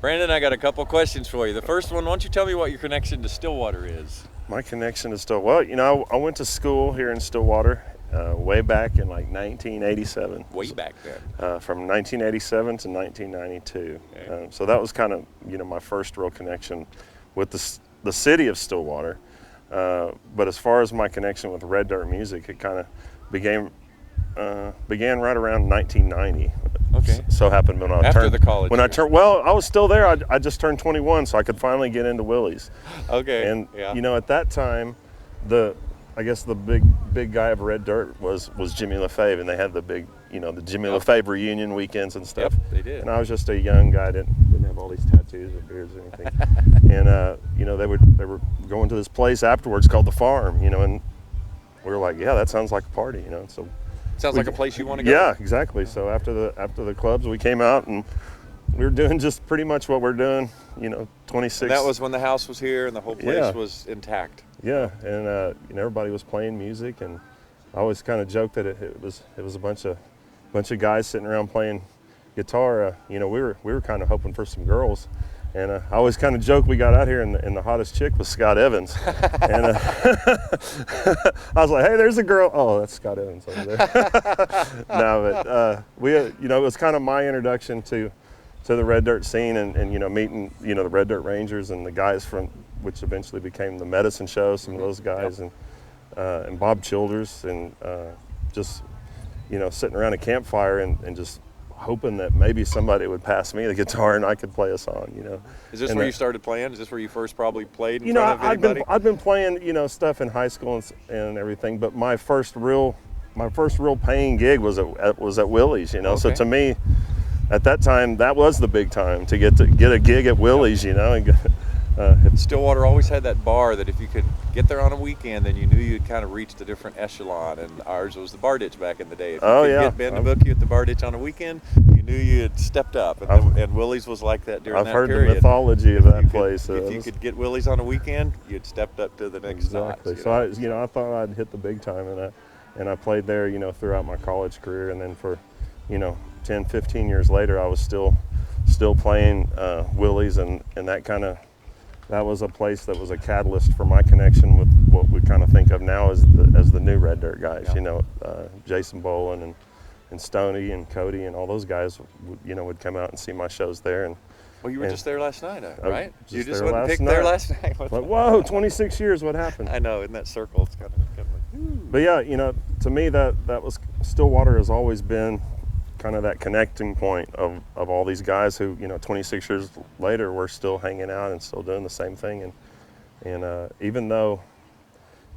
Brandon, I got a couple questions for you. The first one, why don't you tell me what your connection to Stillwater is? My connection to Stillwater, I went to school here in Stillwater way back in like 1987. Way back then. From 1987 to 1992. Okay. So that was kind of, my first real connection with the city of Stillwater. But as far as my connection with Red Dirt music, it kind of began right around 1990. Okay. So happened when I After turned the college when I years. turned. Well, I was still there. I just turned 21, so I could finally get into Willie's. Okay. And yeah. at that time, I guess the big guy of Red Dirt was Jimmy LaFave, and they had the big, the Jimmy LaFave reunion weekends and stuff. Yep, they did. And I was just a young guy, didn't have all these tattoos or beards or anything. And they were going to this place afterwards called the Farm, and we were like, yeah, that sounds like a party, So Sounds like a place you want to go. yeah, exactly. So after the clubs, we came out and we were doing just pretty much what we're doing, 26. And that was when the house was here and the whole place was intact. Yeah, and everybody was playing music, and I always kind of joked that it was a bunch of guys sitting around playing guitar. We were kind of hoping for some girls, and I always kind of joke we got out here and the hottest chick was Scott Evans, and I was like, hey, there's a girl. Oh, that's Scott Evans over there. No, but it was kind of my introduction to the Red Dirt scene, and meeting the Red Dirt Rangers and the guys from which eventually became the Medicine Show, some of those guys, and Bob Childers, and just sitting around a campfire and just hoping that maybe somebody would pass me the guitar and I could play a song. Is this where you started playing? Is this where you first probably played in front of anybody? I've been playing stuff in high school and everything, but my first real paying gig was at Willie's. Okay. So to me, at that time, that was the big time to get a gig at Willie's. Stillwater always had that bar that if you could get there on a weekend, then you knew you'd kind of reached a different echelon, and ours was the Bar Ditch back in the day. If you could get Ben to book you at the Bar Ditch on a weekend, you knew you had stepped up, and Willie's was like that during that period. I've heard the mythology of that place. If you could get Willie's on a weekend, you'd stepped up to the next notch. Exactly. So I thought I'd hit the big time, and I played there, throughout my college career, and then for, 10, 15 years later, I was still playing Willie's, and that was a place that was a catalyst for my connection with what we kind of think of now as the new Red Dirt guys. Yeah. Jason Boland and Stoney and Cody and all those guys, would come out and see my shows there. And well, you were just there last night, right? You just went and picked there last night. Like, whoa, 26 years, what happened? I know, in that circle, it's kind of like, But yeah, to me that was Stillwater has always been kind of that connecting point of all these guys who 26 years later we're still hanging out and still doing the same thing, and even though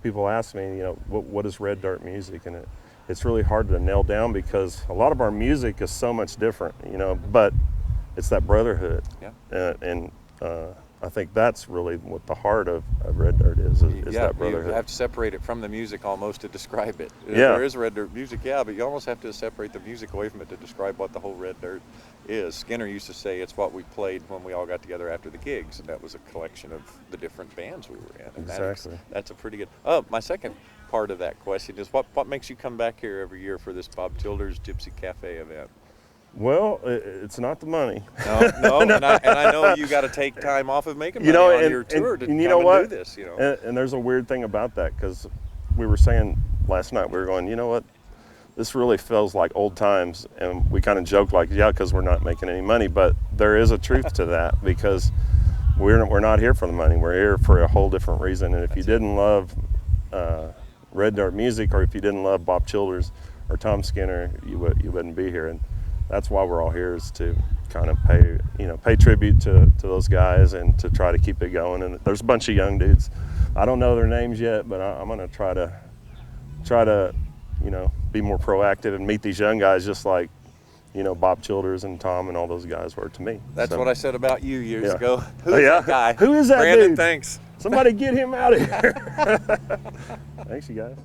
people ask me what is Red Dirt music, and it's really hard to nail down because a lot of our music is so much different, but it's that brotherhood. Yeah. And I think that's really what the heart of Red Dirt is that brotherhood. You have to separate it from the music almost to describe it. Yeah. There is Red Dirt music, but you almost have to separate the music away from it to describe what the whole Red Dirt is. Skinner used to say it's what we played when we all got together after the gigs, and that was a collection of the different bands we were in. And exactly. That's a pretty good. My second part of that question is what makes you come back here every year for this Bob Childers Gypsy Cafe event? Well, it's not the money. No, and I know you got to take time off of making money on your tour to come and do this. And there's a weird thing about that, because we were saying last night, we were going, this really feels like old times, and we kind of joked like, because we're not making any money, but there is a truth to that, because we're not here for the money. We're here for a whole different reason. And if you didn't love Red Dirt music, or if you didn't love Bob Childers or Tom Skinner, you wouldn't be here. And that's why we're all here, is to kind of pay tribute to those guys and to try to keep it going. And there's a bunch of young dudes. I don't know their names yet, but I'm going to try to be more proactive and meet these young guys just like Bob Childers and Tom and all those guys were to me. That's what I said about you years ago. Who's that guy? Who is that Brandon, dude? thanks. Somebody get him out of here. Thanks, you guys.